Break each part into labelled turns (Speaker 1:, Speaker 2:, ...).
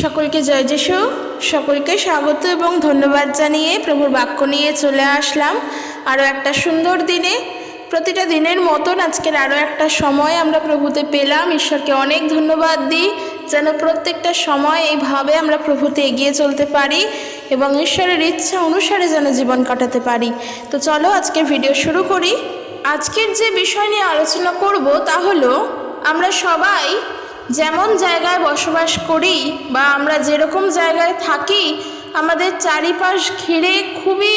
Speaker 1: সকলকে জয় যিশু। সকলকে স্বাগত এবং ধন্যবাদ জানিয়ে প্রভুর বাক্য নিয়ে চলে আসলাম আরও একটা সুন্দর দিনে। প্রতিটা দিনের মতন আজকের আরও একটা সময় আমরা প্রভুতে পেলাম। ঈশ্বরকে অনেক ধন্যবাদ দিই যেন প্রত্যেকটা সময় এইভাবে আমরা প্রভুতে এগিয়ে চলতে পারি এবং ঈশ্বরের ইচ্ছা অনুসারে যেন জীবন কাটাতে পারি। তো চলো আজকের ভিডিও শুরু করি। আজকের যে বিষয় নিয়ে আলোচনা করব তা হলো, আমরা সবাই যেমন জায়গায় বসবাস করি বা আমরা যেরকম জায়গায় থাকি, আমাদের চারিপাশ ঘিরে খুবই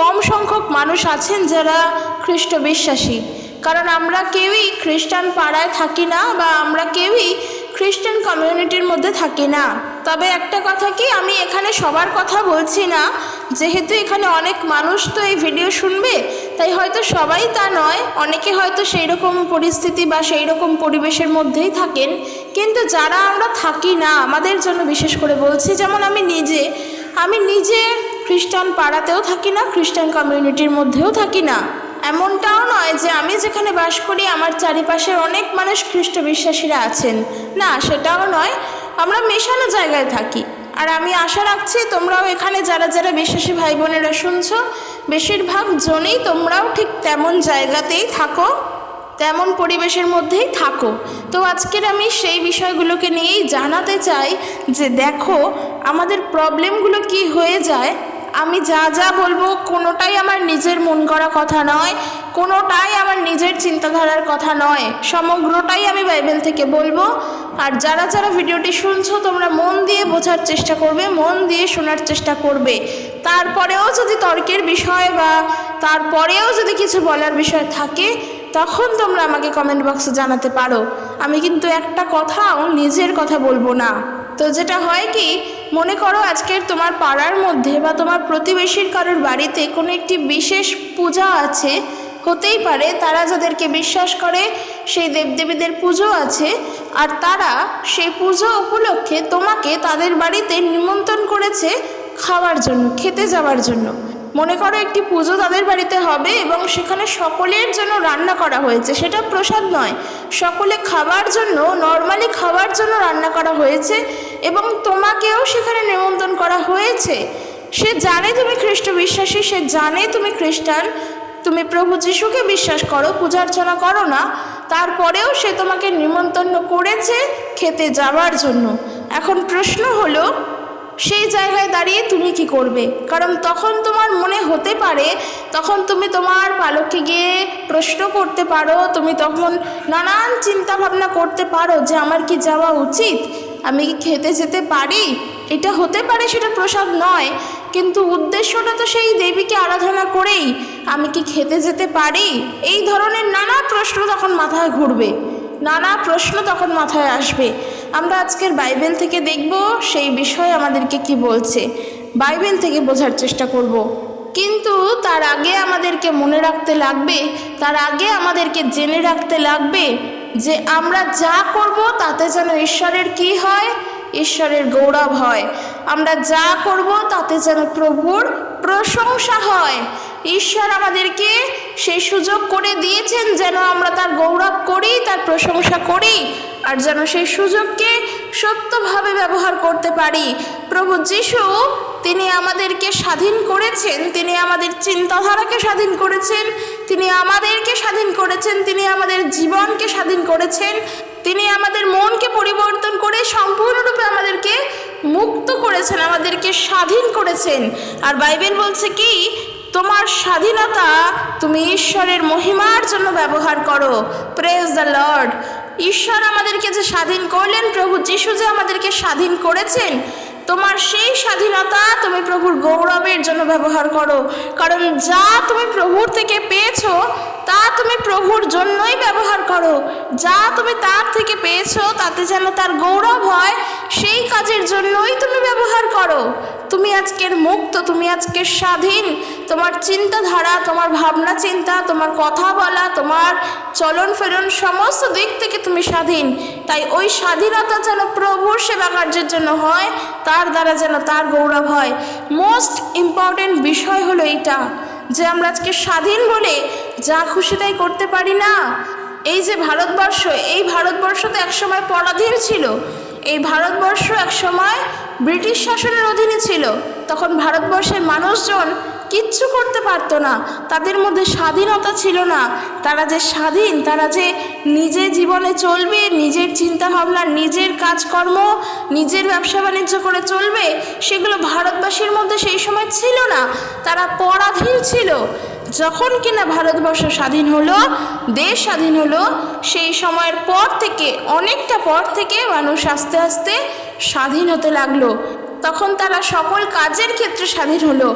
Speaker 1: কম সংখ্যক মানুষ আছেন যারা খ্রিস্ট বিশ্বাসী। কারণ আমরা কেউই খ্রিস্টান পাড়ায় থাকি না বা আমরা কেউই খ্রিস্টান কমিউনিটির মধ্যে থাকি না। তবে একটা কথা কি, আমি এখানে সবার কথা বলছি না, যেহেতু এখানে অনেক মানুষ তো এই ভিডিও শুনবে, তাই হয়তো সবাই তা নয়, অনেকে হয়তো সেই রকম পরিস্থিতি বা সেই রকম পরিবেশের মধ্যেই থাকেন। কিন্তু যারা আমরা থাকি না, আমাদের জন্য বিশেষ করে বলছি, যেমন আমি নিজে খ্রিস্টান পাড়াতেও থাকি না, খ্রিস্টান কমিউনিটির মধ্যেও থাকি না। এমনটাও নয় যে আমি যেখানে বাস করি আমার চারিপাশের অনেক মানুষ খ্রিস্ট বিশ্বাসীরা আছেন, না সেটাও নয়, আমরা মেশানো জায়গায় থাকি। আর আমি আশা রাখছি তোমরাও এখানে যারা যারা বিশ্বাসী ভাই বোনেরা শুনছো, বেশিরভাগ জনেই তোমরাও ঠিক তেমন জায়গাতেই থাকো, তেমন পরিবেশের মধ্যেই থাকো। তো আজকের আমি সেই বিষয়গুলোকে নিয়েই জানাতে চাই যে দেখো আমাদের প্রবলেমগুলো কি হয়ে যায়। আমি যা যা বলবো কোনোটাই আমার নিজের মন করা কথা নয়, কোনোটাই আমার নিজের চিন্তাধারার কথা নয়, সমগ্রটাই আমি বাইবেল থেকে বলবো। আর যারা যারা ভিডিওটি শুনছো তোমরা মন দিয়ে বোঝার চেষ্টা করবে, মন দিয়ে শোনার চেষ্টা করবে। তারপরেও যদি তর্কের বিষয় বা তারপরেও যদি কিছু বলার বিষয় থাকে তখন তোমরা আমাকে কমেন্ট বক্সে জানাতে পারো। আমি কিন্তু একটা কথাও নিজের কথা বলবো না। তো যেটা হয় কি, মনে করো আজকের তোমার পাড়ার মধ্যে বা তোমার প্রতিবেশীর কারোর বাড়িতে কোনো একটি বিশেষ পূজা আছে, হতেই পারে তারা যাদেরকে বিশ্বাস করে সেই দেবদেবীদের পুজো আছে, আর তারা সেই পুজো উপলক্ষে তোমাকে তাদের বাড়িতে নিমন্ত্রণ করেছে খাওয়ার জন্য, খেতে যাওয়ার জন্য। মনে করো একটি পুজো তাদের বাড়িতে হবে এবং সেখানে সকলের জন্য রান্না করা হয়েছে, সেটা প্রসাদ নয়, সকলে খাবার জন্য, নর্মালি খাবার জন্য রান্না করা হয়েছে এবং তোমাকেও সেখানে নিমন্ত্রণ করা হয়েছে। সে জানে তুমি খ্রিস্ট বিশ্বাসী, সে জানে তুমি খ্রিস্টান, তুমি প্রভু যিশুকে বিশ্বাস করো, পূজা অর্চনা করো না, তারপরেও সে তোমাকে নিমন্ত্রণ করেছে খেতে যাওয়ার জন্য। এখন প্রশ্ন হলো, সেই জায়গায় দাঁড়িয়ে তুমি কি করবে? কারণ তখন তোমার মনে হতে পারে, তখন তুমি তোমার পালককে গিয়ে প্রশ্ন করতে পারো, তুমি তখন নানান চিন্তা ভাবনা করতে পারো যে আমার কি যাওয়া উচিত, আমি কি খেতে যেতে পারি? এটা হতে পারে সেটা প্রসাদ নয়, কিন্তু উদ্দেশ্যটা তো সেই দেবীকে আরাধনা করেই, আমি কি খেতে যেতে পারি? এই ধরনের নানা প্রশ্ন তখন মাথায় ঘুরবে, নানা প্রশ্ন তখন মাথায় আসবে। আমরা আজকের বাইবেল থেকে দেখব সেই বিষয় আমাদেরকে কি বলছে, বাইবেল থেকে বোঝার চেষ্টা করব। কিন্তু তার আগে আমাদেরকে মনে রাখতে লাগবে, তার আগে আমাদেরকে জেনে রাখতে লাগবে যে আমরা যা করব তাতে যেন ঈশ্বরের কি হয়, ঈশ্বরের গৌরব হয়। আমরা যা করব তাতে যেন প্রভুর প্রশংসা হয়। ঈশ্বর আমাদেরকে সেই সুযোগ করে দিয়েছেন যেন আমরা তার গৌরব করি, তার প্রশংসা করি, আর যেন সেই সুযোগকে সত্যভাবে ব্যবহার করতে পারি। প্রভু যিশু তিনি আমাদেরকে স্বাধীন করেছেন, তিনি আমাদের চিন্তাধারাকে স্বাধীন করেছেন, তিনি আমাদেরকে স্বাধীন করেছেন, তিনি আমাদের জীবনকে স্বাধীন করেছেন, তিনি আমাদের মনকে পরিবর্তন করে সম্পূর্ণরূপে আমাদেরকে মুক্ত করেছেন, আমাদেরকে স্বাধীন করেছেন। আর বাইবেল বলছে কি, তোমার স্বাধীনতা তুমি ঈশ্বরের মহিমার জন্য ব্যবহার করো। Praise the Lord. ঈশ্বর আমাদেরকে যে স্বাধীন করলেন, প্রভু যিশু যে আমাদেরকে স্বাধীন করেছেন, তোমার সেই স্বাধীনতা তুমি প্রভুর গৌরবের জন্য ব্যবহার করো। কারণ যা তুমি প্রভুর থেকে পেয়েছো তা তুমি প্রভুর জন্যই ব্যবহার করো। যা তুমি তার থেকে পেয়েছো তাতে যেন তার গৌরব হয়, সেই কাজের জন্যই তুমি ব্যবহার করো। তুমি আজকের মুক্ত, তুমি আজকের স্বাধীন। তোমার চিন্তাধারা, তোমার ভাবনা চিন্তা, তোমার কথা বলা, তোমার চলন ফেরন সমস্ত দিক থেকে তুমি স্বাধীন। তাই ওই স্বাধীনতা যেন প্রভুর সেবা কার্যের জন্য হয়, তার দ্বারা যেন তার গৌরব হয়। মোস্ট ইম্পর্টেন্ট বিষয় হলো এইটা, যে আমরা আজকে স্বাধীন বলে যা খুশি তাই করতে পারি না। এই যে ভারতবর্ষ, এই ভারতবর্ষ তো একসময় পরাধীন ছিল, এই ভারতবর্ষ একসময় ব্রিটিশ শাসনের অধীনে ছিল। তখন ভারতবর্ষের মানুষজন কিচ্ছু করতে পারতো না, তাদের মধ্যে স্বাধীনতা ছিল না। তারা যে স্বাধীন, তারা যে নিজের জীবনে চলবে, নিজের চিন্তাভাবনা, নিজের কাজকর্ম, নিজের ব্যবসা বাণিজ্য করে চলবে, সেগুলো ভারতবাসীর মধ্যে সেই সময় ছিল না। তারা পরাধীন ছিল। যখন কিনা ভারতবর্ষ স্বাধীন হলো, দেশ স্বাধীন হলো, সেই সময়ের পর থেকে, অনেকটা পর থেকে মানুষ আস্তে আস্তে স্বাধীন হতে লাগলো। তখন তারা সকল কাজের ক্ষেত্রে স্বাধীন হলো,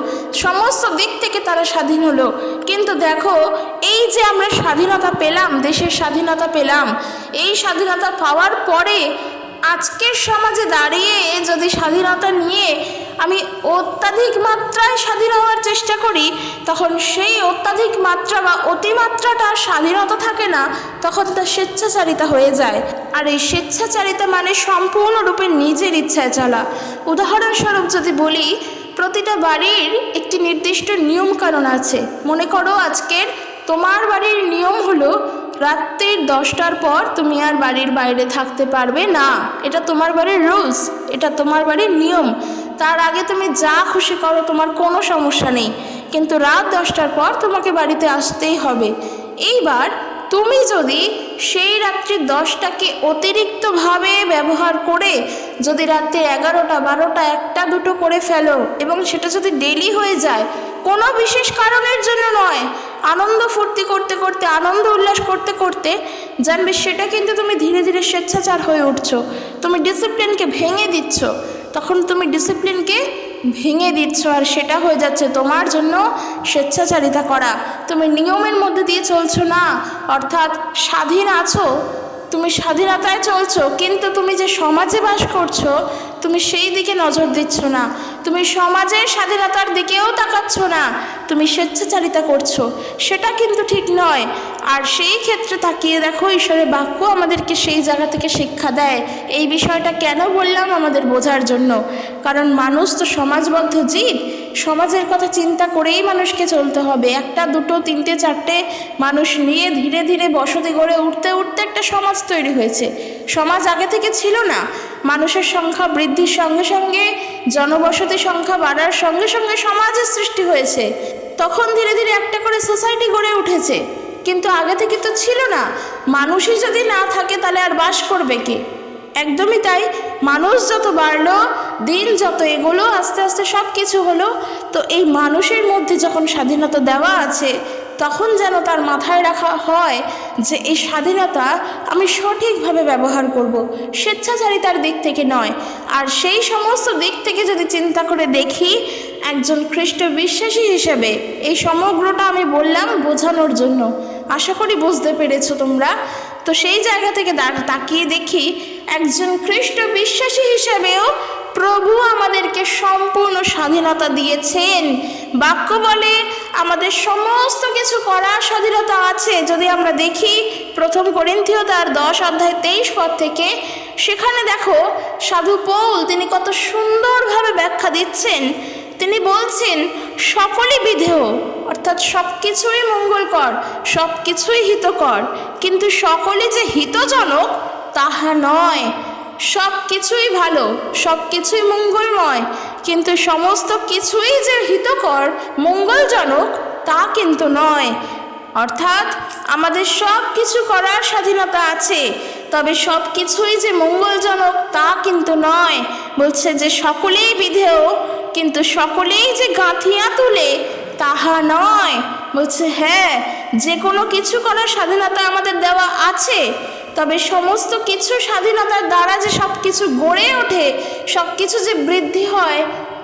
Speaker 1: সমস্ত দিক থেকে তারা স্বাধীন হলো। কিন্তু দেখো, এই যে আমরা স্বাধীনতা পেলাম, দেশের স্বাধীনতা পেলাম, এই স্বাধীনতা পাওয়ার পরে আজকের সমাজে দাঁড়িয়ে যদি স্বাধীনতা নিয়ে আমি অত্যাধিক মাত্রায় স্বাধীন হওয়ার চেষ্টা করি, তখন সেই অত্যাধিক মাত্রা বা অতিমাত্রাটা স্বাধীনতা থাকে না, তখন তা স্বেচ্ছাচারিতা হয়ে যায়। আর এই স্বেচ্ছাচারিতা মানে সম্পূর্ণরূপে নিজের ইচ্ছায় চলা। উদাহরণস্বরূপ যদি বলি, প্রতিটা বাড়ির একটি নির্দিষ্ট নিয়মকানুন আছে। মনে করো আজকের তোমার বাড়ির নিয়ম হলো রাত্রির 10টার পর তুমি আর বাড়ির বাইরে থাকতে পারবে না। এটা তোমার বাড়ির রুলস, এটা তোমার বাড়ির নিয়ম। তার আগে তুমি যা খুশি করো, তোমার কোনো সমস্যা নেই, কিন্তু রাত 10টার পর তোমাকে বাড়িতে আসতেই হবে। এইবার তুমি যদি সেই রাত্রি 10টাকে অতিরিক্তভাবে ব্যবহার করে যদি রাত্রে 11টা, 12টা, 1টা, 2টো করে ফেলো, এবং সেটা যদি ডেলি হয়ে যায়, কোনো বিশেষ কারণের জন্য নয়, আনন্দ ফুর্তি করতে করতে, আনন্দ উল্লাস করতে করতে, জানবে সেটা কিন্তু তুমি ধীরে ধীরে স্বেচ্ছাচার হয়ে উঠছো। তুমি ডিসিপ্লিনকে ভেঙে দিচ্ছ। তখন তুমি ডিসিপ্লিনকে ভেঙে দিচ্ছ, আর সেটা হয়ে যাচ্ছে তোমার জন্য স্বেচ্ছাচারিতা করা। তুমি নিয়মের মধ্যে দিয়ে চলছো না, অর্থাৎ স্বাধীন আছো, তুমি স্বাধীনতায় চলছো, কিন্তু তুমি যে সমাজে বাস করছো তুমি সেই দিকে নজর দিচ্ছ না, তুমি সমাজের স্বাধীনতার দিকেও তাকাচ্ছ না, তুমি স্বেচ্ছাচারিতা করছো। সেটা কিন্তু ঠিক নয়। আর সেই ক্ষেত্রে তাকিয়ে দেখো, ঈশ্বরের বাক্য আমাদেরকে সেই জায়গা থেকে শিক্ষা দেয়। এই বিষয়টা কেন বললাম? আমাদের বোঝার জন্য। কারণ মানুষ তো সমাজবদ্ধ জীব, সমাজের কথা চিন্তা করেই মানুষকে চলতে হবে। 1টা, 2টো, 3টে, 4টে মানুষ নিয়ে ধীরে ধীরে বসতি গড়ে উঠতে উঠতে একটা সমাজ তৈরি হয়েছে। সমাজ আগে থেকে ছিল না। মানুষের সংখ্যা বৃদ্ধির সঙ্গে সঙ্গে, জনবসতির সংখ্যা বাড়ার সঙ্গে সঙ্গে সমাজের সৃষ্টি হয়েছে। তখন ধীরে ধীরে একটা করে সোসাইটি গড়ে উঠেছে, কিন্তু আগে থেকে তো ছিল না। মানুষই যদি না থাকে তাহলে আর বাস করবে কে? একদমই তাই। মানুষ যত বাড়লো, দিন যত এগোলো, আস্তে আস্তে সব কিছু হলো। তো এই মানুষের মধ্যে যখন স্বাধীনতা দেওয়া আছে, তখন যেন তার মাথায় রাখা হয় যে এই স্বাধীনতা আমি সঠিকভাবে ব্যবহার করব, স্বেচ্ছাচারিতার দিক থেকে নয়। আর সেই সমস্ত দিক থেকে যদি চিন্তা করে দেখি, একজন খ্রিস্ট বিশ্বাসী হিসেবে এই সমগ্রটা আমি বললাম বোঝানোর জন্য। আশা করি বুঝতে পেরেছো তোমরা। তো সেই জায়গা থেকে তাকিয়ে দেখি, একজন খ্রিস্ট বিশ্বাসী হিসেবেও প্রভু আমাদেরকে সম্পূর্ণ স্বাধীনতা দিয়েছেন। বাক্য বলে আমাদের সমস্ত কিছু করার স্বাধীনতা আছে। যদি আমরা দেখি 1 করিন্থীয় তার 10:23 থেকে, সেখানে দেখো সাধু পৌল তিনি কত সুন্দরভাবে ব্যাখ্যা দিচ্ছেন। তিনি বলছেন সকলই বিধেয়, অর্থাৎ সব কিছুই মঙ্গলকর, সব কিছুই হিতকর, কিন্তু সকলে যে হিতজনক তাহা নয়। সব কিছুই ভালো, সব কিছুই মঙ্গলময়, কিন্তু সমস্ত কিছুই যে হিতকর, মঙ্গলজনক তা কিন্তু নয়। অর্থাৎ আমাদের সব কিছু করার স্বাধীনতা আছে, তবে সব কিছুই যে মঙ্গলজনক তা কিন্তু নয়। বলছে যে সকলেই বিধেয়, কিন্তু সকলেই যে গাঁথিয়া তুলে তাহা নয়। বলছে হ্যাঁ, যে কোনো কিছু করার স্বাধীনতা আমাদের দেওয়া আছে, তবে সমস্ত কিছু স্বাধীনতার দ্বারা যে সব কিছু গড়ে ওঠে, সব কিছু যে বৃদ্ধি হয়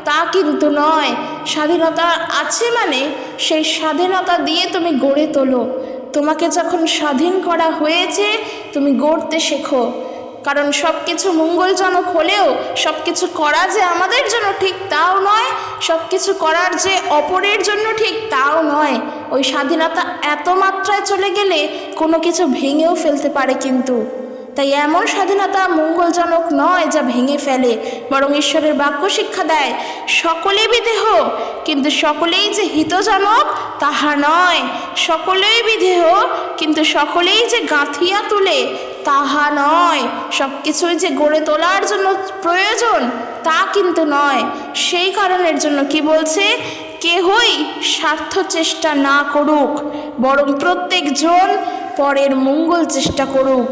Speaker 1: তা কিন্তু নয়। স্বাধীনতা আছে মানে সেই স্বাধীনতা দিয়ে তুমি গড়ে তোলো। তোমাকে যখন স্বাধীন করা হয়েছে, তুমি গড়তে শেখো। কারণ সব কিছু মঙ্গলজনক হলেও সব কিছু করা যে আমাদের জন্য ঠিক তাও নয়, সব কিছু করার যে অপরের জন্য ঠিক তাও নয়। ওই স্বাধীনতা এত মাত্রায় চলে গেলে কোনো কিছু ভেঙেও ফেলতে পারে। কিন্তু তাই এমন স্বাধীনতা মঙ্গলজনক নয় যা ভেঙে ফেলে, বরং ঈশ্বরের বাক্য শিক্ষা দেয় সকলে বিদেহ, কিন্তু সকলেই যে হিতজনক তাহা নয়। সকলেই বিদেহ, কিন্তু সকলেই যে গাঁথিয়া তুলে তাহা নয়। সব কিছুই যে গড়ে তোলার জন্য প্রয়োজন তা কিন্তু নয়। সেই কারণের জন্য কি বলছে, কেহই স্বার্থ চেষ্টা না করুক, বরং প্রত্যেকজন পরের মঙ্গল চেষ্টা করুক।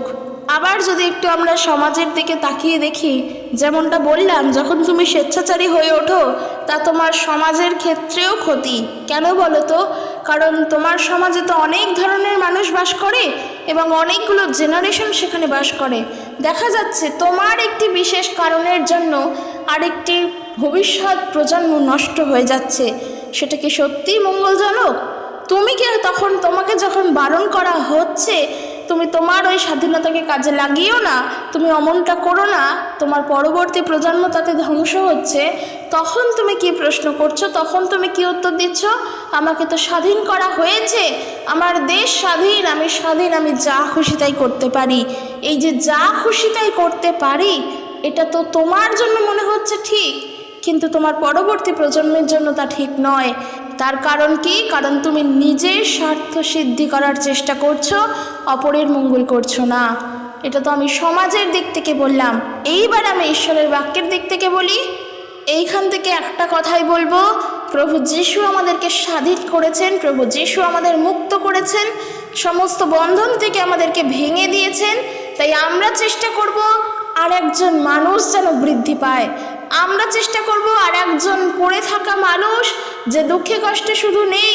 Speaker 1: আবার যদি একটু আমরা সমাজের দিকে তাকিয়ে দেখি, যেমনটা বললাম, যখন তুমি স্বেচ্ছাচারী হয়ে ওঠো তা তোমার সমাজের ক্ষেত্রেও ক্ষতি। কেন বলো তো? কারণ তোমার সমাজে তো অনেক ধরনের মানুষ বাস করে এবং অনেকগুলো জেনারেশন সেখানে বাস করে। দেখা যাচ্ছে তোমার একটি বিশেষ কারণের জন্য আরেকটি ভবিষ্যৎ প্রজন্ম নষ্ট হয়ে যাচ্ছে। সেটা কি সত্যিই মঙ্গলজনক? তুমি কি তখন, তোমাকে যখন বারণ করা হচ্ছে, তুমি তোমার ওই স্বাধীনতাকে কাজে লাগিও না, তুমি অমনটা করো না, তোমার পরবর্তী প্রজন্ম তাতে ধ্বংস হচ্ছে, তখন তুমি কি প্রশ্ন করছো? তখন তুমি কি উত্তর দিচ্ছ? আমাকে তো স্বাধীন করা হয়েছে, আমার দেশ স্বাধীন, আমি স্বাধীন, আমি যা খুশি তাই করতে পারি। এই যে যা খুশি তাই করতে পারি, এটা তো তোমার জন্য মনে হচ্ছে ঠিক, কিন্তু তোমার পরবর্তী প্রজন্মের জন্য তা ঠিক নয়। তার কারণ কি? কারণ তুমি নিজের স্বার্থ সিদ্ধি করার চেষ্টা করছো, অপরের মঙ্গল করছো না। এটা তো আমি সমাজের দিক থেকে বললাম। এইবার আমি ঈশ্বরের বাক্যের দিক থেকে বলি। এইখান থেকে একটা কথাই বলবো, প্রভু যিশু আমাদেরকে স্বাধীন করেছেন, প্রভু যিশু আমাদের মুক্ত করেছেন, সমস্ত বন্ধন থেকে আমাদেরকে ভেঙে দিয়েছেন। তাই আমরা চেষ্টা করব আর একজন মানুষ যেন বৃদ্ধি পায়। আমরা চেষ্টা করব আর একজন পড়ে থাকা মানুষ, যে দুঃখে কষ্টে শুধু নেই,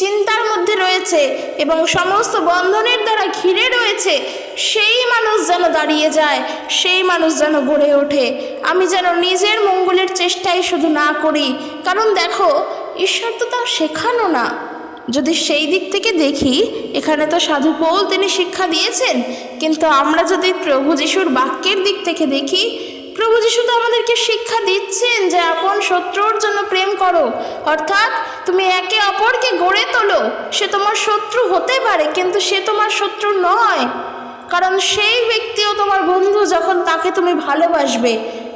Speaker 1: চিন্তার মধ্যে রয়েছে এবং সমস্ত বন্ধনের দ্বারা ঘিরে রয়েছে, সেই মানুষ যেন দাঁড়িয়ে যায়, সেই মানুষ যেন গড়ে ওঠে। আমি যেন নিজের মঙ্গলের চেষ্টাই শুধু না করি। কারণ দেখো, ঈশ্বর তো তাও শেখানো না। যদি সেই দিক থেকে দেখি, এখানে তো সাধু পৌল তিনি শিক্ষা দিয়েছেন, কিন্তু আমরা যদি প্রভু যিশুর বাক্যের দিক থেকে দেখি, প্রভু যিশু তো আমাদেরকে শিক্ষা দিচ্ছেন যে আপন শত্রুর জন্য প্রেম করো, অর্থাৎ তুমি একে অপরকে গড়ে তোলো। সে তোমার শত্রু হতে পারে, কিন্তু সে তোমার শত্রু নয়, কারণ সেই ব্যক্তিও তোমার বন্ধু। যখন তাকে তুমি ভালোবাসবে,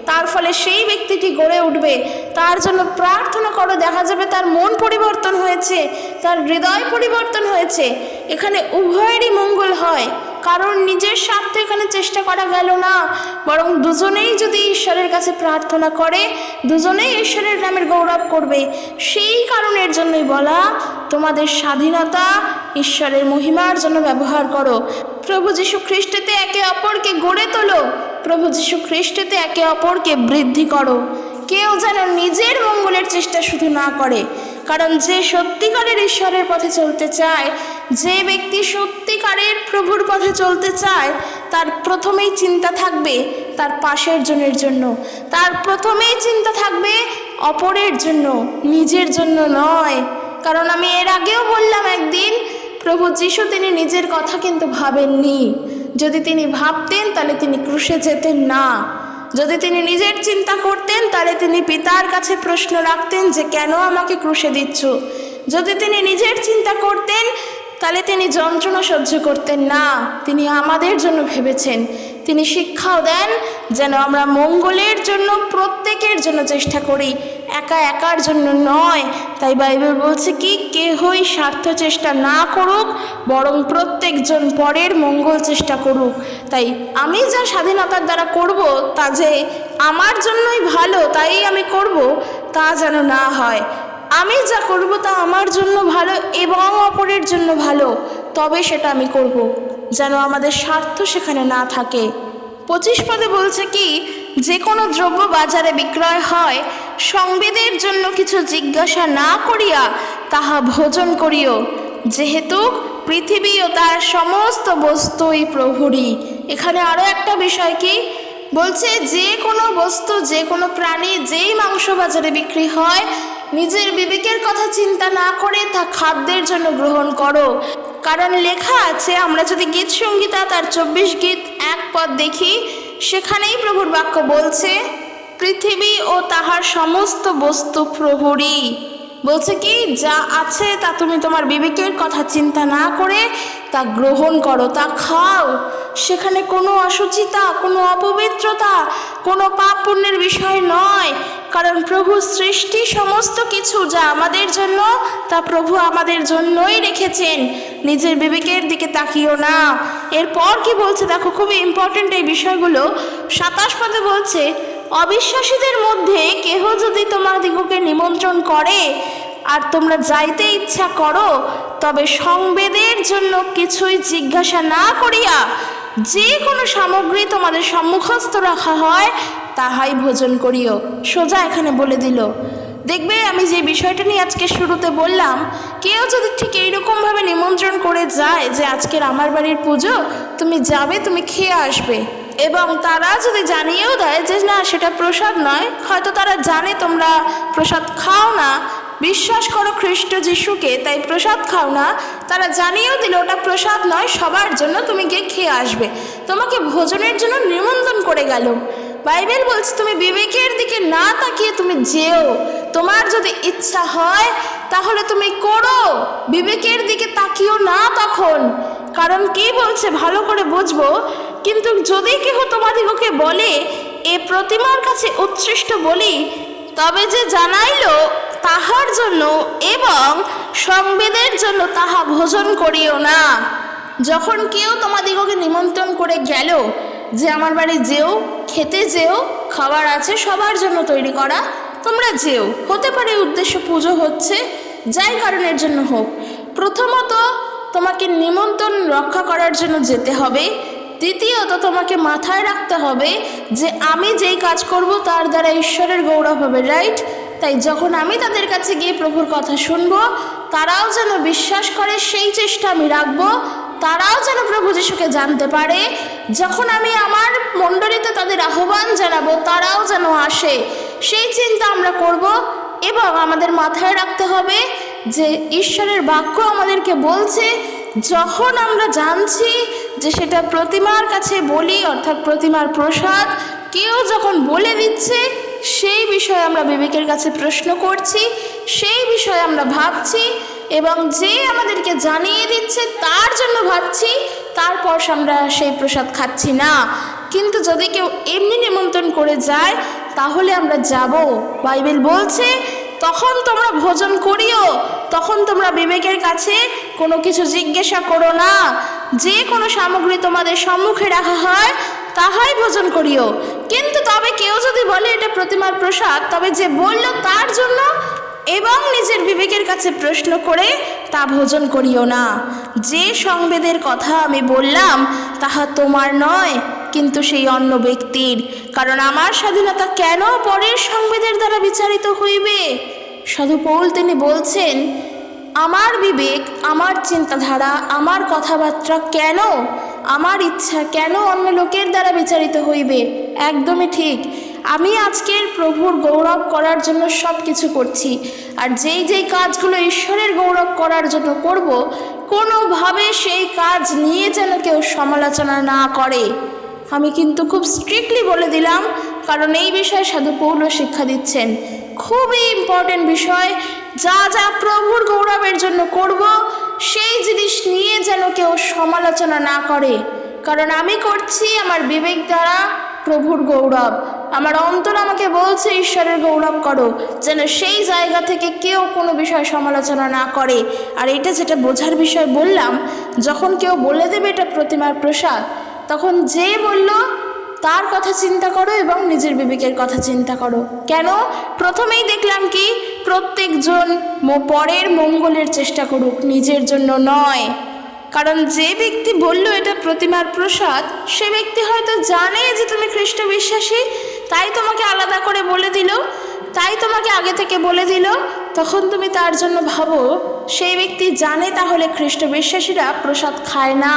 Speaker 1: তার ফলে সেই ব্যক্তিটি গড়ে উঠবে। তার জন্য প্রার্থনা করো, দেখা যাবে তার মন পরিবর্তন হয়েছে, তার হৃদয় পরিবর্তন হয়েছে। এখানে উভয়েরই মঙ্গল হয়, কারণ নিজের স্বার্থে এখানে চেষ্টা করা গেল না, বরং দুজনেই যদি ঈশ্বরের কাছে প্রার্থনা করে, দুজনেই ঈশ্বরের নামের গৌরব করবে। সেই কারণের জন্যই বলা, তোমাদের স্বাধীনতা ঈশ্বরের মহিমার জন্য ব্যবহার করো। প্রভু যীশু খ্রিস্টেতে একে অপরকে গড়ে তোলো, প্রভু যীশু খ্রিস্টেতে একে অপরকে বৃদ্ধি করো। কেউ যেন নিজের মঙ্গলের চেষ্টা শুধু না করে, কারণ যে সত্যিকারের ঈশ্বরের পথে চলতে চায়, যে ব্যক্তি সত্যিকারের প্রভুর পথে চলতে চায়, তার প্রথমেই চিন্তা থাকবে তার পাশের জনের জন্য, তার প্রথমেই চিন্তা থাকবে অপরের জন্য, নিজের জন্য নয়। কারণ আমি এর আগেও বললাম একদিন, প্রভু যীশু তিনি নিজের কথা কিন্তু ভাবেননি। যদি তিনি ভাবতেন তাহলে তিনি ক্রুশে যেতেন না। যদি তিনি নিজের চিন্তা করতেন তাহলে তিনি পিতার কাছে প্রশ্ন রাখতেন যে কেন আমাকে ক্রুশে দিচ্ছ। যদি তিনি নিজের চিন্তা করতেন তাহলে তিনি যন্ত্রণা সহ্য করতেন না। তিনি আমাদের জন্য ভেবেছেন। তিনি শিক্ষাও দেন যেন আমরা মঙ্গলের জন্য, প্রত্যেকের জন্য চেষ্টা করি, একা একার জন্য নয়। তাই বাইবেল বলছে কি, কেহই স্বার্থ চেষ্টা না করুক, বরং প্রত্যেকজন পরের মঙ্গল চেষ্টা করুক। তাই আমি যা স্বাধীনতার দ্বারা করব তা যে আমার জন্যই ভালো তাই আমি করব, তা যেন না হয়। আমি যা করব তা আমার জন্য ভালো এবং অপরের জন্য ভালো, তবে সেটা আমি করব, যেন আমাদের স্বার্থ সেখানে না থাকে। 25 পদে বলছে কি, যে কোনো দ্রব্য বাজারে বিক্রয় হয়, সংবেদের জন্য কিছু জিজ্ঞাসা না করিয়া তাহা ভোজন করিও, যেহেতু পৃথিবী ও তার সমস্ত বস্তুই প্রভুরই। এখানে আরও একটা বিষয় কি বলছে, যে কোনো বস্তু, যে কোনো প্রাণী, যেই মাংস বাজারে বিক্রি হয়, নিজের বিবেকের কথা চিন্তা না করে তা খাদ্যের জন্য গ্রহণ করো। কারণ লেখা আছে, আমরা যদি গীত সংহিতা তার 24 গীত 1 পদ দেখি, সেখানেই প্রভুর বাক্য বলছে, পৃথিবী ও তাহার সমস্ত বস্তু প্রভুরই। বলছে কি, যা আছে তা তুমি তোমার বিবেকের কথা চিন্তা না করে তা গ্রহণ করো, তা খাও। সেখানে কোনো অশুচিতা, কোনো অপবিত্রতা, কোনো পাপ পুণ্যের বিষয় নয়। কারণ প্রভু সৃষ্টি সমস্ত কিছু যা আমাদের জন্য, তা প্রভু আমাদের জন্যই রেখেছেন। নিজের বিবেকের দিকে তাকিও না। এরপর কি বলছে দেখো, খুবই ইম্পর্টেন্ট এই বিষয়গুলো। 27 পদে বলছে, অবিশ্বাসীদের মধ্যে কেহ যদি তোমাদিগকে নিমন্ত্রণ করে আর তোমরা যাইতে ইচ্ছা করো, তবে সংবেদের জন্য কিছুই জিজ্ঞাসা না করিয়া যে কোনো সামগ্রী তোমাদের সম্মুখস্থ রাখা হয় তাহাই ভোজন করিও। সোজা এখানে বলে দিল। দেখবে আমি যে বিষয়টা নিয়ে আজকে শুরুতে বললাম, কেউ যদি ঠিক এইরকমভাবে নিমন্ত্রণ করে যায় যে আজকের আমার বাড়ির পুজো, তুমি যাবে, তুমি খেয়ে আসবে, এবং তারা যদি জানিয়েও দেয় যে না সেটা প্রসাদ নয়, হয়তো তারা জানে তোমরা প্রসাদ খাও না, বিশ্বাস করো খ্রিস্ট যিশুকে, তাই প্রসাদ খাও না, তারা জানিয়েও দিল ওটা প্রসাদ নয়, সবার জন্য তুমি গিয়ে খেয়ে আসবে, তোমাকে ভোজনের জন্য নিমন্ত্রণ করে গেল। বাইবেল বলছে তুমি বিবেকের দিকে না তাকিয়ে তুমি যেও, তোমার যদি ইচ্ছা হয় তাহলে তুমি করো, বিবেকের দিকে তাকিও না তখন। কারণ কি বলছে ভালো করে বুঝবো। কিন্তু যদি কেহ তোমাদিগকে বলে এ প্রতিমার কাছে উৎসৃষ্ট বলি, তবে যে জানাইল তাহার জন্য এবং সংবেদের জন্য তাহা ভোজন করিও না। যখন কেউ তোমাদিগকে নিমন্ত্রণ করে গেল যে আমার বাড়ি যেও, খেতে যেও, খাবার আছে সবার জন্য তৈরি করা, তোমরা যেও, হতে পারে উদ্দেশ্য পুজো হচ্ছে, যাই কারণের জন্য হোক, প্রথমত তোমাকে নিমন্ত্রণ রক্ষা করার জন্য যেতে হবে। দ্বিতীয়ত তোমাকে মাথায় রাখতে হবে যে আমি যেই কাজ করব তার দ্বারা ঈশ্বরের গৌরব হবে, রাইট? তাই যখন আমি তাদের কাছে গিয়ে প্রভুর কথা শুনবো, তারাও যেন বিশ্বাস করে সেই চেষ্টা আমি রাখবো, তারাও যেন প্রভু যিশুকে জানতে পারে। যখন আমি আমার মণ্ডলীতে তাদের আহ্বান জানাবো, তারাও যেন আসে, সেই চিন্তা আমরা করব। এবং আমাদের মাথায় রাখতে হবে যে ঈশ্বরের বাক্য আমাদেরকে বলছে, যখন আমরা জানছি যে সেটা প্রতিমার কাছে বলি, অর্থাৎ প্রতিমার প্রসাদ, কেউ যখন বলে দিচ্ছে, সেই বিষয়ে আমরা বিবেকের কাছে প্রশ্ন করছি, সেই বিষয়ে আমরা ভাবছি, এবং যে আমাদেরকে জানিয়ে দিচ্ছে তার জন্য ভাবছি, তারপর আমরা সেই প্রসাদ খাচ্ছি না। কিন্তু যদি কেউ এমনি নিমন্ত্রণ করে যায় তাহলে আমরা যাব। বাইবেল বলছে তখন তোমরা ভোজন করিও, তখন তোমরা বিবেকের কাছে কোনো কিছু জিজ্ঞাসা করো না, যে কোনো সামগ্রী তোমাদের সম্মুখে রাখা হয় তাহাই ভোজন করিও। কিন্তু তবে কেউ যদি বলে এটা প্রতিমার প্রসাদ, তবে যে বলল তার জন্য এবং নিজের বিবেকের কাছে প্রশ্ন করে তা ভোজন করিও না। যে সংবেদের কথা আমি বললাম তাহা তোমার নয়, কিন্তু সেই অন্য ব্যক্তির। কারণ আমার স্বাধীনতা কেন পরের সংবেদের দ্বারা বিচারিত হইবে? সাধু পৌল তিনি বলছেন, আমার বিবেক, আমার চিন্তাধারা, আমার কথাবার্তা কেন, আমার ইচ্ছা কেন অন্য লোকের দ্বারা বিচারিত হইবে? একদমই ঠিক। আমি আজকের প্রভুর গৌরব করার জন্য সব কিছু করছি, আর যেই যেই কাজগুলো ঈশ্বরের গৌরব করার জন্য করব, কোনোভাবে সেই কাজ নিয়ে যেন কেউ সমালোচনা না করে। আমি কিন্তু খুব স্ট্রিক্টলি বলে দিলাম, কারণ এই বিষয়ে সাধু পৌল শিক্ষা দিচ্ছেন। খুবই ইম্পর্টেন্ট বিষয়, যা যা প্রভুর গৌরবের জন্য করব, সেই জিনিস নিয়ে যেন কেউ সমালোচনা না করে। কারণ আমি করছি আমার বিবেক দ্বারা প্রভুর গৌরব, আমার অন্তর আমাকে বলছে ঈশ্বরের গৌরব করো, যেন সেই জায়গা থেকে কেউ কোনো বিষয় সমালোচনা না করে। আর এটা যেটা বোঝার বিষয় বললাম, যখন কেউ বলে দেবে এটা প্রতিমার প্রসাদ, তখন যে বলল তার কথা চিন্তা করো এবং নিজের বিবেকের কথা চিন্তা করো। কেন? প্রথমেই দেখলাম কি, প্রত্যেকজন পরের মঙ্গলের চেষ্টা করুক, নিজের জন্য নয়। কারণ যে ব্যক্তি বলল এটা প্রতিমার প্রসাদ, সে ব্যক্তি হয়তো জানে যে তুমি খ্রিস্ট বিশ্বাসী, তাই তোমাকে আলাদা করে বলে দিল, তাই তোমাকে আগে থেকে বলে দিল। তখন তুমি তার জন্য ভাবো, সেই ব্যক্তি জানে তাহলে খ্রিস্ট বিশ্বাসীরা প্রসাদ খায় না,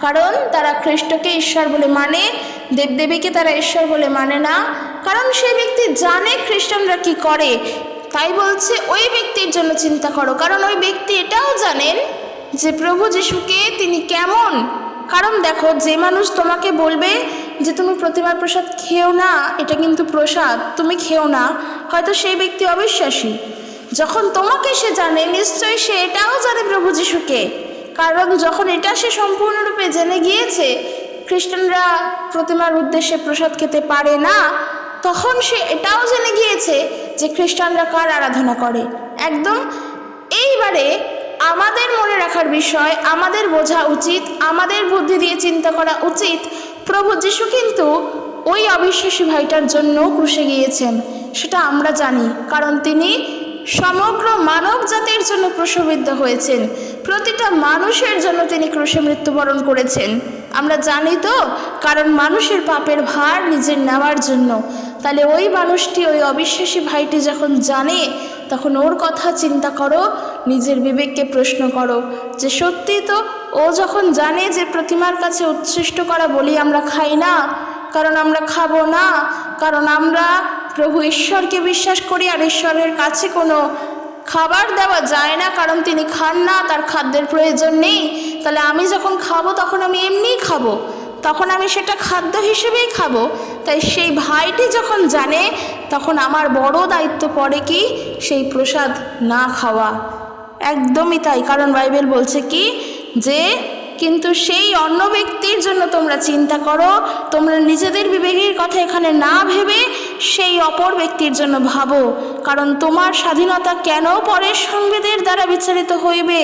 Speaker 1: কারণ তারা খ্রিস্টকে ঈশ্বর বলে মানে, দেবদেবীকে তারা ঈশ্বর বলে মানে না। কারণ সেই ব্যক্তি জানে খ্রিস্টানরা কি করে, তাই বলছে ওই ব্যক্তির জন্য চিন্তা করো। কারণ ওই ব্যক্তি এটাও জানেন যে প্রভু যিশুকে তিনি কেমন। কারণ দেখো, যে মানুষ তোমাকে বলবে যে তুমি প্রতিমার প্রসাদ খেও না, এটা কিন্তু প্রসাদ, তুমি খেও না, হয়তো সেই ব্যক্তি অবিশ্বাসী। যখন তোমাকে সে জানে, নিশ্চয়ই সে এটাও জানে প্রভু যিশুকে। কারণ যখন এটা সে সম্পূর্ণরূপে জেনে গিয়েছে খ্রিস্টানরা প্রতিমার উদ্দেশ্যে প্রসাদ খেতে পারে না, তখন সে এটাও জেনে গিয়েছে যে খ্রিস্টানরা কার আরাধনা করে। একদম এইবারে আমাদের মনে রাখার বিষয়, আমাদের বোঝা উচিত, আমাদের বুদ্ধি দিয়ে চিন্তা করা উচিত, প্রভু যিশু কিন্তু ওই অবিশ্বাসী ভাইটার জন্য ক্রুশে গিয়েছেন, সেটা আমরা জানি, কারণ তিনি সমগ্র মানব জাতির জন্য ক্রুশবিদ্ধ হয়েছেন, প্রতিটা মানুষের জন্য তিনি ক্রুশে মৃত্যুবরণ করেছেন। আমরা জানি তো, কারণ মানুষের পাপের ভার নিজের নেওয়ার জন্য। তাহলে ওই মানুষটি, ওই অবিশ্বাসী ভাইটি যখন জানে, তখন ওর কথা চিন্তা করো, নিজের বিবেককে প্রশ্ন করো যে সত্যি তো ও যখন জানে যে প্রতিমার কাছে উৎসৃষ্ট করা বলি আমরা খাই না, কারণ আমরা খাবো না, কারণ আমরা প্রভু ঈশ্বরকে বিশ্বাস করি, আর ঈশ্বরের কাছে কোনো খাবার দেওয়া যায় না, কারণ তিনি খান না, তার খাদ্যের প্রয়োজন নেই। তাহলে আমি যখন খাবো তখন আমি এমনিই খাবো, তখন আমি সেটা খাদ্য হিসেবেই খাবো। তাই সেই ভাইটি যখন জানে, তখন আমার বড় দায়িত্ব পড়ে কি সেই প্রসাদ না খাওয়া। একদমই তাই, কারণ বাইবেল বলছে কি যে কিন্তু সেই অন্য ব্যক্তির জন্য তোমরা চিন্তা করো, তোমরা নিজেদের বিবেকের কথা এখানে না ভেবে সেই অপর ব্যক্তির জন্য ভাবো, কারণ তোমার স্বাধীনতা কেন পরের সংবেদের দ্বারা বিচারিত হইবে।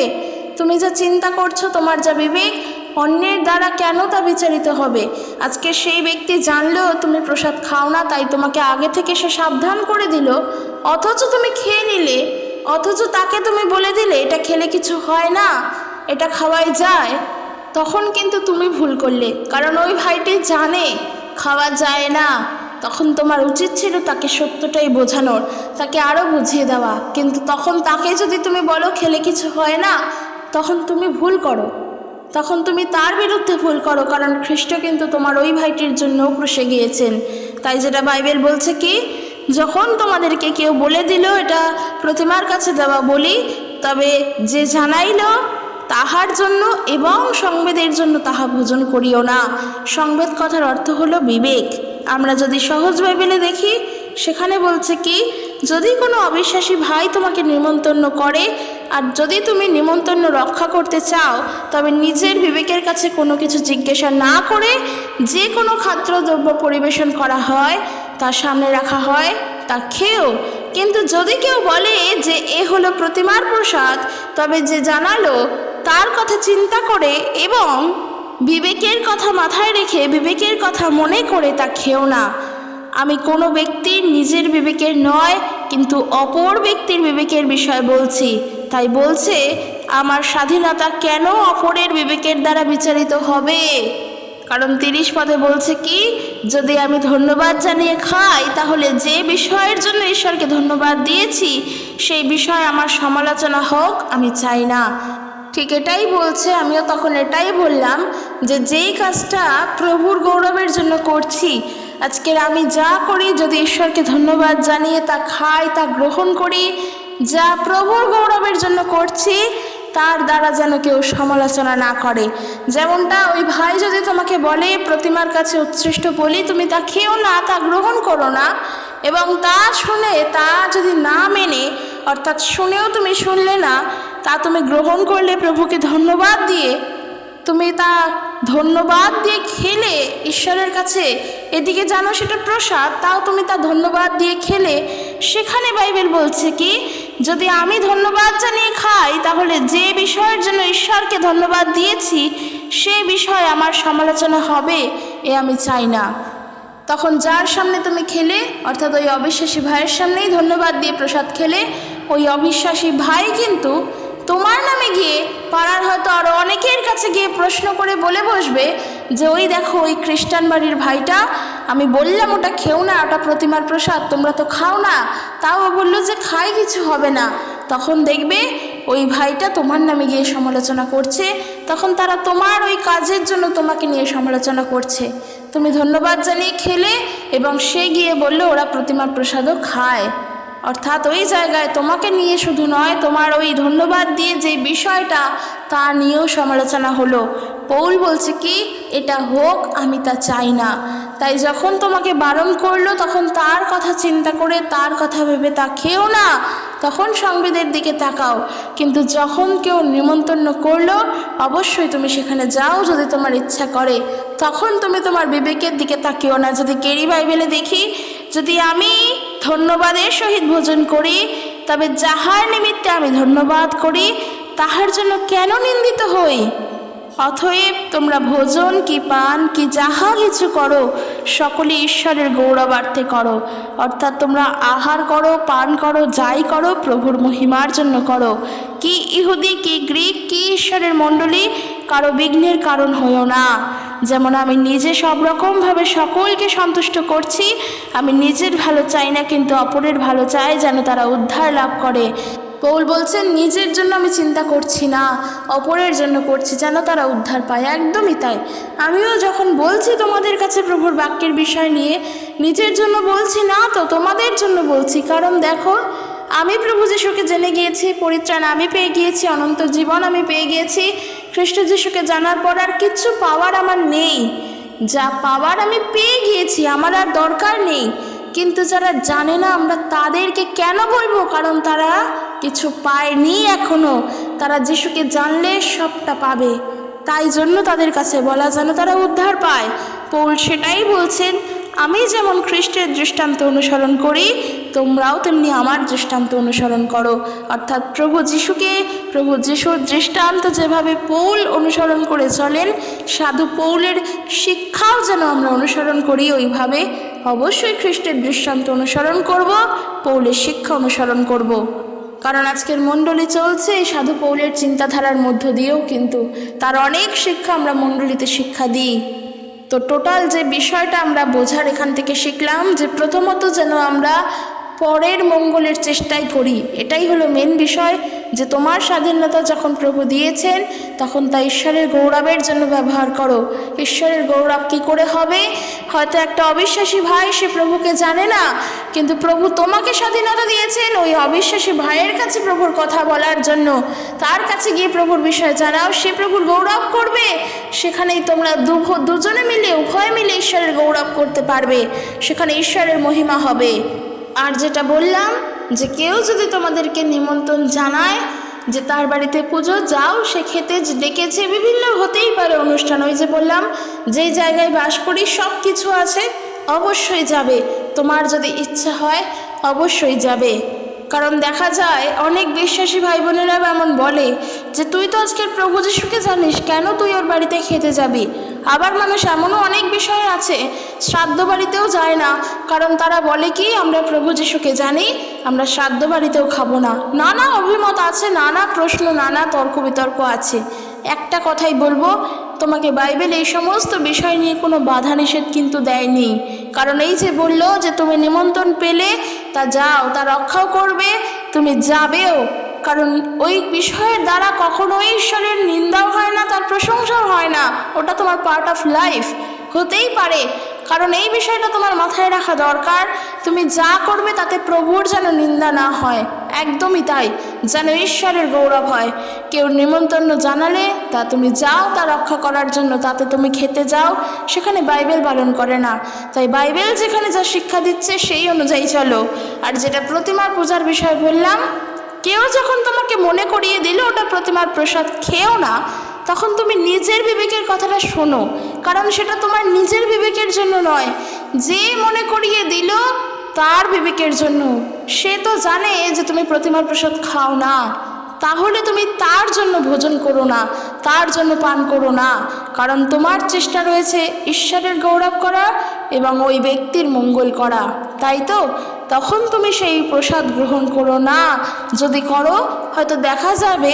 Speaker 1: তুমি যা চিন্তা করছো, তোমার যা বিবেক, অন্যের দ্বারা কেন তা বিচারিত হবে। আজকে সেই ব্যক্তি জানলেও তুমি প্রসাদ খাও না, তাই তোমাকে আগে থেকে সে সাবধান করে দিল, অথচ তুমি খেয়ে নিলে, অথচ তাকে তুমি বলে দিলে এটা খেলে কিছু হয় না, এটা খাওয়াই যায়, তখন কিন্তু তুমি ভুল করলে, কারণ ওই ভাইটি জানে খাওয়া যায় না। তখন তোমার উচিত ছিল তাকে সত্যটাই বোঝানোর, তাকে আরও বুঝিয়ে দেওয়া, কিন্তু তখন তাকে যদি তুমি বলো খেলে কিছু হয় না, তখন তুমি ভুল করো, তখন তুমি তার বিরুদ্ধে ভুল করো, কারণ খ্রিস্ট কিন্তু তোমার ওই ভাইটির জন্য ক্রুশে গিয়েছেন। তাই যেটা বাইবেল বলছে কি, যখন তোমাদেরকে কেউ বলে দিল এটা প্রতিমার কাছে দেওয়া বলি, তবে যে জানাইল তাহার জন্য এবং সংবেদের জন্য তাহা ভোজন করিও না। সংবেদ কথার অর্থ হলো বিবেক। আমরা যদি সহজ বাইবেলে দেখি, সেখানে বলছে কি, যদি কোনো অবিশ্বাসী ভাই তোমাকে নিমন্ত্রণ করে, আর যদি তুমি নিমন্ত্রণ রক্ষা করতে চাও, তবে নিজের বিবেকের কাছে কোনো কিছু জিজ্ঞাসা না করে যে কোনো খাদ্যদ্রব্য পরিবেশন করা হয় তার সামনে রাখা হয় তা খেও। কিন্তু যদি কেউ বলে যে এ হলো প্রতিমার প্রসাদ, তবে যে জানালো তার কথা চিন্তা করে এবং বিবেকের কথা মাথায় রেখে, বিবেকের কথা মনে করে তা খেও না। আমি কোনো ব্যক্তির নিজের বিবেকের নয়, কিন্তু অপর ব্যক্তির বিবেকের বিষয় বলছি। তাই বলছে, আমার স্বাধীনতা কেন অপরের বিবেকের দ্বারা বিচারিত হবে? কারণ 30 পদে বলছে কি, যদি আমি ধন্যবাদ জানিয়ে খাই, তাহলে যে বিষয়ের জন্য ঈশ্বরকে ধন্যবাদ দিয়েছি সেই বিষয়ে আমার সমালোচনা হোক আমি চাই না। ঠিক এটাই বলছে, আমিও তখন এটাই বললাম যে যেই কাজটা প্রভুর গৌরবের জন্য করছি, আজকের আমি যা করি যদি ঈশ্বরকে ধন্যবাদ জানিয়ে তা খাই, তা গ্রহণ করি, যা প্রভুর গৌরবের জন্য করছি, তার দ্বারা যেন কেউ সমালোচনা না করে। যেমনটা ওই ভাই যদি তোমাকে বলে প্রতিমার কাছে উৎসৃষ্ট বলি, তুমি তা খেও না, তা গ্রহণ করো না, এবং তা শুনে তা যদি না মেনে, অর্থাৎ শুনেও তুমি শুনলে না, তা তুমি গ্রহণ করলে প্রভুকে ধন্যবাদ দিয়ে, তুমি তা ধন্যবাদ দিয়ে খেলে ঈশ্বরের কাছে, এদিকে জানো সেটা প্রসাদ, তাও তুমি তা ধন্যবাদ দিয়ে খেলে, সেখানে বাইবেল বলছে কি, যদি আমি ধন্যবাদ জানিয়ে খাই, তাহলে যে বিষয়ের জন্য ঈশ্বরকে ধন্যবাদ দিয়েছি সে বিষয়ে আমার সমালোচনা হবে, এ আমি চাই না। তখন যার সামনে তুমি খেলে, অর্থাৎ ওই অবিশ্বাসী ভাইয়ের সামনেই ধন্যবাদ দিয়ে প্রসাদ খেলে, ওই অবিশ্বাসী ভাই কিন্তু তোমার নামে গিয়ে পাড়ার হয়তো আরও অনেকের কাছে গিয়ে প্রশ্ন করে বলে বসবে যে ওই দেখো ওই খ্রিস্টান বাড়ির ভাইটা, আমি বললাম ওটা খেও না, ওটা প্রতিমার প্রসাদ, তোমরা তো খাও না, তাও বললো যে খাই কিছু হবে না। তখন দেখবে ওই ভাইটা তোমার নামে গিয়ে সমালোচনা করছে, তখন তারা তোমার ওই কাজের জন্য তোমাকে নিয়ে সমালোচনা করছে। তুমি ধন্যবাদ জানিয়ে খেলে এবং সে গিয়ে বললো ওরা প্রতিমার প্রসাদও খায়, অর্থাৎ ওই জায়গায় তোমাকে নিয়ে শুধু নয়, তোমার ওই ধন্যবাদ দিয়ে যে বিষয়টা তা নিয়েও সমালোচনা হলো। পৌল বলছে কি, এটা হোক আমি তা চাই না। তাই যখন তোমাকে বারণ করলো, তখন তার কথা চিন্তা করে, তার কথা ভেবে তা খেও না, তখন সংবেদের দিকে তাকাও। কিন্তু যখন কেউ নিমন্ত্রণ করলো, অবশ্যই তুমি সেখানে যাও যদি তোমার ইচ্ছা করে, তখন তুমি তোমার বিবেকের দিকে তাকিও না। যদি কেরি বাইবেলে দেখি যদি আমি ধন্যবাদের সহিত ভোজন করি, তবে যাহার নিমিত্তে আমি ধন্যবাদ করি তাহার জন্য কেন নিন্দিত হই? অতএব তোমরা ভোজন কি পান কি যাহা কিছু করো, সকলে ঈশ্বরের গৌরবার্থে করো। অর্থাৎ তোমরা আহার করো, পান করো, যাই করো প্রভুর মহিমার জন্য করো। কি ইহুদি কি গ্রিক কি ঈশ্বরের মণ্ডলী, কারো বিঘ্নের কারণ হইও না। যেমন আমি নিজে সব রকমভাবে সকলকে সন্তুষ্ট করছি, আমি নিজের ভালো চাই না, কিন্তু অপরের ভালো চাই যেন তারা উদ্ধার লাভ করে। পৌল বলছেন, নিজের জন্য আমি চিন্তা করছি না, অপরের জন্য করছি যেন তারা উদ্ধার পায়। একদমই তাই। আমিও যখন বলছি তোমাদের কাছে প্রভুর বাক্যের বিষয় নিয়ে, নিজের জন্য বলছি না তো, তোমাদের জন্য বলছি। কারণ দেখো, আমি প্রভু যিশুকে জেনে গিয়েছি, পরিত্রাণ আমি পেয়ে গিয়েছি, অনন্ত জীবন আমি পেয়ে গিয়েছি। খ্রিস্ট যিশুকে জানার পর আর কিচ্ছু পাওয়ার আমার নেই। যা পাওয়ার আমি পেয়ে গিয়েছি, আমার আর দরকার নেই। কিন্তু যারা জানে না, আমরা তাদেরকে কেন বলবো? কারণ তারা কিছু পায়নি এখনো। তারা যিশুকে জানলে সবটা পাবে, তাই জন্য তাদের কাছে বলা যেন তারা উদ্ধার পায়। পৌল সেটাই বলছেন, আমি যেমন খ্রিস্টের দৃষ্টান্ত অনুসরণ করি, তোমরাও তেমনি আমার দৃষ্টান্ত অনুসরণ করো। অর্থাৎ প্রভু যিশুর দৃষ্টান্ত যেভাবে পৌল অনুসরণ করে চলেন, সাধু পৌলের শিক্ষাও যেন আমরা অনুসরণ করি ওইভাবে। অবশ্যই খ্রিস্টের দৃষ্টান্ত অনুসরণ করব, পৌলের শিক্ষা অনুসরণ করব। কারণ আজকের মণ্ডলী চলছে এই সাধু পৌলের চিন্তাধারার মধ্য দিয়েও, কিন্তু তার অনেক শিক্ষা আমরা মণ্ডলীতে শিক্ষা দিই। তো টোটাল যে বিষয়টা আমরা বোঝার এখান থেকে শিখলাম, যে প্রথমত যেন আমরা পরের মঙ্গলের চেষ্টাই করি। এটাই হলো মেন বিষয়, যে তোমার স্বাধীনতা যখন প্রভু দিয়েছেন, তখন তা ঈশ্বরের গৌরবের জন্য ব্যবহার করো। ঈশ্বরের গৌরব কি করে হবে? হয়তো একটা অবিশ্বাসী ভাই, সে প্রভুকে জানে না, কিন্তু প্রভু তোমাকে স্বাধীনতা দিয়েছেন ওই অবিশ্বাসী ভাইয়ের কাছে প্রভুর কথা বলার জন্য। তার কাছে গিয়ে প্রভুর বিষয় জানাও, সে প্রভুর গৌরব করবে। সেখানেই তোমরা দুজনে মিলে, উভয় মিলে ঈশ্বরের গৌরব করতে পারবে। সেখানে ঈশ্বরের মহিমা হবে। আর যেটা বললাম, যে কেউ যদি তোমাদেরকে নিমন্ত্রণ জানায় যে তার বাড়িতে পুজো, যাও, সে খেতে ডেকেছে, বিভিন্ন হতেই পারে অনুষ্ঠান। ওই যে বললাম, যেই জায়গায় বাস করি সব কিছু আছে, অবশ্যই যাবে। তোমার যদি ইচ্ছা হয় অবশ্যই যাবে। কারণ দেখা যায় অনেক বিশ্বাসী ভাই বোনেরা এমন বলে যে তুই তো আজকের প্রভু যিশুকে জানিস, কেন তুই ওর বাড়িতে খেতে যাবি? আবার মানুষ এমনও অনেক বিষয় আছে, শ্রাদ্ধ বাড়িতেও যায় না, কারণ তারা বলে কি, আমরা প্রভু যিশুকে জানি, আমরা শ্রাদ্ধ বাড়িতেও খাবো না। নানা অভিমত আছে, নানা প্রশ্ন, নানা তর্ক বিতর্ক আছে। একটা কথাই বলবো, তোমাকে বাইবেল এই সমস্ত বিষয় নিয়ে কোনো বাধা নিষেধ কিন্তু দেয়নি। কারণ এই যে বললো যে তুমি নিমন্ত্রণ পেলে তা যাও, তা রক্ষাও করবে, তুমি যাবেও। কারণ ওই বিষয়ের দ্বারা কখনোই ঈশ্বরের নিন্দাও হয় না, তার প্রশংসাও হয় না। ওটা তোমার পার্ট অফ লাইফ হতেই পারে। কারণ এই বিষয়টা তোমার মাথায় রাখা দরকার, তুমি যা করবে তাতে প্রভুর যেন নিন্দা না হয়। একদমই তাই, যেন ঈশ্বরের গৌরব হয়। কেউ নিমন্ত্রণ জানালে তা তুমি যাও, তা রক্ষা করার জন্য, তাতে তুমি খেতে যাও, সেখানে বাইবেল পালন করে না। তাই বাইবেল যেখানে যা শিক্ষা দিচ্ছে সেই অনুযায়ী চলো। আর যেটা প্রতিমার পূজার বিষয় বললাম, কেউ যখন তোমাকে মনে করিয়ে দিল ওটা প্রতিমার প্রসাদ খেও না, তখন তুমি নিজের বিবেকের কথাটা শোনো। কারণ সেটা তোমার নিজের বিবেকের জন্য নয়, যে মনে করিয়ে দিল তার বিবেকের জন্য। সে তো জানে যে তুমি প্রতিমার প্রসাদ খাও না, তাহলে তুমি তার জন্য ভোজন করো না, তার জন্য পান করো না। কারণ তোমার চেষ্টা রয়েছে ঈশ্বরের গৌরব করা এবং ওই ব্যক্তির মঙ্গল করা, তাই তো? তখন তুমি সেই প্রসাদ গ্রহণ করো না। যদি করো, হয়তো দেখা যাবে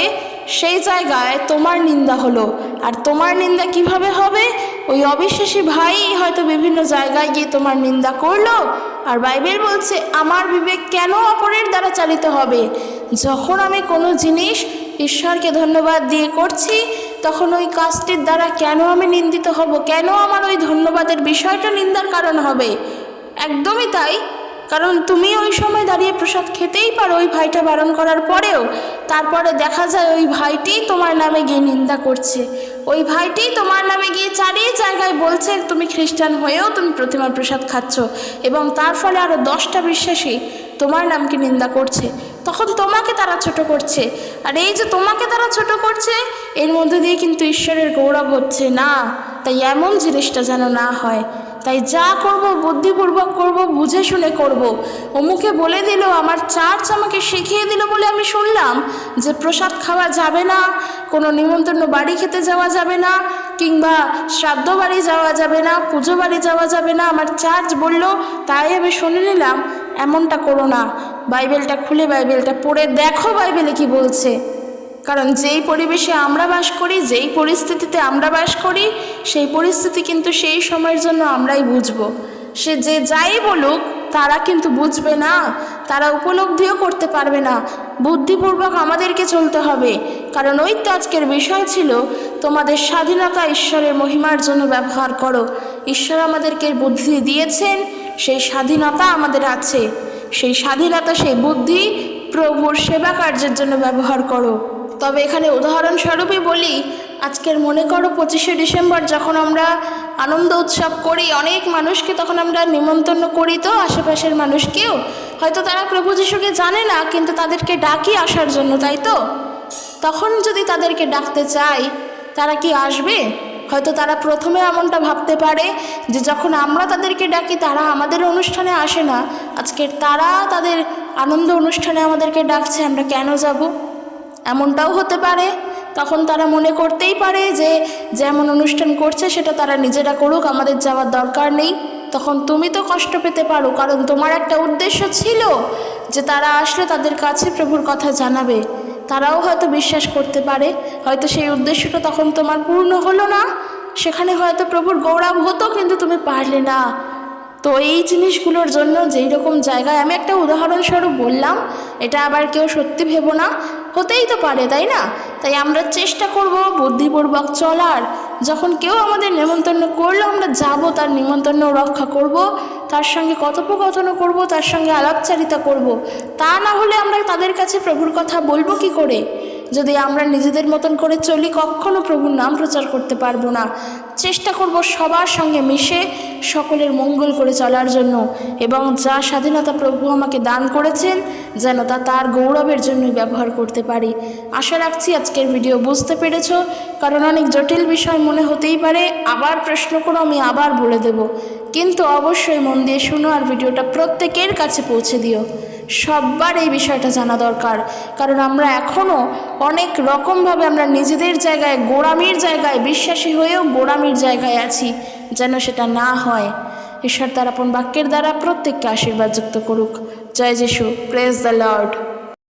Speaker 1: সেই জায়গায় তোমার নিন্দা হলো। আর তোমার নিন্দা কিভাবে হবে? ওই অবিশ্বাসী ভাই হয়তো বিভিন্ন জায়গায় গিয়ে তোমার নিন্দা করলো। আর বাইবেল বলছে, আমার বিবেক কেন অপরের দ্বারা চালিত হবে? যখন আমি কোনো জিনিস ঈশ্বরকে ধন্যবাদ দিয়ে করছি, তখন ওই কাজটির দ্বারা কেন আমি নিন্দিত হব? কেন আমার ওই ধন্যবাদের বিষয়টা নিন্দার কারণ হবে? একদমই তাই। কারণ তুমি ওই সময় দাঁড়িয়ে প্রসাদ খেতেই পারো ওই ভাইটা বারণ করার পরেও, তারপরে দেখা যায় ওই ভাইটি তোমার নামে গিয়ে নিন্দা করছে, ওই ভাইটি তোমার নামে গিয়ে চারি জায়গায় বলছে তুমি খ্রিস্টান হয়েও তুমি প্রতিমার প্রসাদ খাচ্ছ, এবং তার ফলে আরও 10টা বিশ্বাসী তোমার নামকে নিন্দা করছে। তখন তোমাকে তারা ছোট করছে। আর এই যে তোমাকে তারা ছোট করছে, এর মধ্যে দিয়ে কিন্তু ঈশ্বরের গৌরব হচ্ছে না। তাই এমন জিনিসটা যেন না হয়। তাই যা করব বুদ্ধিপূর্বক করব, বুঝে শুনে করব। অমুকে বলে দিল, আমার চার্চ আমাকে শিখিয়ে দিল বলে আমি শুনলাম যে প্রসাদ খাওয়া যাবে না, কোনো নিমন্ত্রণ বাড়ি খেতে যাওয়া যাবে না, কিংবা শ্রাদ্ধ বাড়ি যাওয়া যাবে না, পুজো বাড়ি যাওয়া যাবে না, আমার চার্চ বলল তাই আমি শুনে নিলাম। এমনটা করো না। বাইবেলটা খুলে বাইবেলটা পড়ে দেখো বাইবেলে কি বলছে। কারণ যেই পরিবেশে আমরা বাস করি, যেই পরিস্থিতিতে আমরা বাস করি, সেই পরিস্থিতি কিন্তু সেই সময়ের জন্য আমরাই বুঝবো। সে যে যাই বলুক তারা কিন্তু বুঝবে না, তারা উপলব্ধিও করতে পারবে না। বুদ্ধিপূর্বক আমাদেরকে চলতে হবে। কারণ ওই তো আজকের বিষয় ছিল, তোমাদের স্বাধীনতা ঈশ্বরের মহিমার জন্য ব্যবহার করো। ঈশ্বর আমাদেরকে বুদ্ধি দিয়েছেন, সেই স্বাধীনতা আমাদের আছে। সেই স্বাধীনতা, সেই বুদ্ধি প্রভুর সেবা কার্যের জন্য ব্যবহার করো। তবে এখানে উদাহরণস্বরূপই বলি, আজকের মনে করো 25শে ডিসেম্বর যখন আমরা আনন্দ উৎসব করি, অনেক মানুষকে তখন আমরা নিমন্ত্রণ করি, তো আশেপাশের মানুষকেও, হয়তো তারা প্রভু যিশুকে জানে না, কিন্তু তাদেরকে ডাকি আসার জন্য, তাই তো? তখন যদি তাদেরকে ডাকতে চাই, তারা কি আসবে? হয়তো তারা প্রথমে এমনটা ভাবতে পারে যে যখন আমরা তাদেরকে ডাকি তারা আমাদের অনুষ্ঠানে আসে না, আজকের তারা তাদের আনন্দ অনুষ্ঠানে আমাদেরকে ডাকছে, আমরা কেন যাব? এমনটাও হতে পারে। তখন তারা মনে করতেই পারে যে যেমন অনুষ্ঠান করছে সেটা তারা নিজেরা করুক, আমাদের যাওয়ার দরকার নেই। তখন তুমি তো কষ্ট পেতে পারো, কারণ তোমার একটা উদ্দেশ্য ছিল যে তারা আসলে তাদের কাছে প্রভুর কথা জানাবে। তারাও হয়তো বিশ্বাস করতে পারে, হয়তো সেই উদ্দেশ্যটা তখন তোমার পূর্ণ হলো না, সেখানে হয়তো প্রভুর গৌরব হতো, কিন্তু তুমি পারলে না। তো এই জিনিসগুলোর জন্য যেই রকম জায়গায়, আমি একটা উদাহরণস্বরূপ বললাম, এটা আবার কেউ সত্যি ভেবো না, হতেই তো পারে, তাই না? তাই আমরা চেষ্টা করব বুদ্ধিপূর্বক চলার। যখন কেউ আমাদের নিমন্ত্রণ করলো, আমরা যাব, তার নিমন্ত্রণ রক্ষা করব, তার সঙ্গে কথোপকথনও করব, তার সঙ্গে আলাপচারিতা করব। তা না হলে আমরা তাদের কাছে প্রভুর কথা বলবো কি করে? যদি আমরা নিজেদের মতন করে চলি, কখনো প্রভুর নাম প্রচার করতে পারবো না। চেষ্টা করব সবার সঙ্গে মিশে সকলের মঙ্গল করে চলার জন্য, এবং যা স্বাধীনতা প্রভু আমাকে দান করেছেন যেন তা তার গৌরবের জন্যই ব্যবহার করতে পারি। আশা রাখছি আজকের ভিডিও বুঝতে পেরেছো, কারণ অনেক জটিল বিষয় মনে হতেই পারে। আবার প্রশ্ন করো, আমি আবার বলে দেব, কিন্তু অবশ্যই মন দিয়ে শুনো আর ভিডিওটা প্রত্যেকের কাছে পৌঁছে দিও। সবার এই বিষয়টা জানা দরকার, কারণ আমরা এখনও অনেক রকমভাবে আমরা নিজেদের জায়গায়, গোঁড়ামির জায়গায়, বিশ্বাসী হয়েও গোঁড়ামির জায়গায় আছি। যেন সেটা না হয়। ঈশ্বর তার আপন বাক্যের দ্বারা প্রত্যেককে আশীর্বাদ যুক্ত করুক। জয় যিশু, প্রেজ দ্য লর্ড।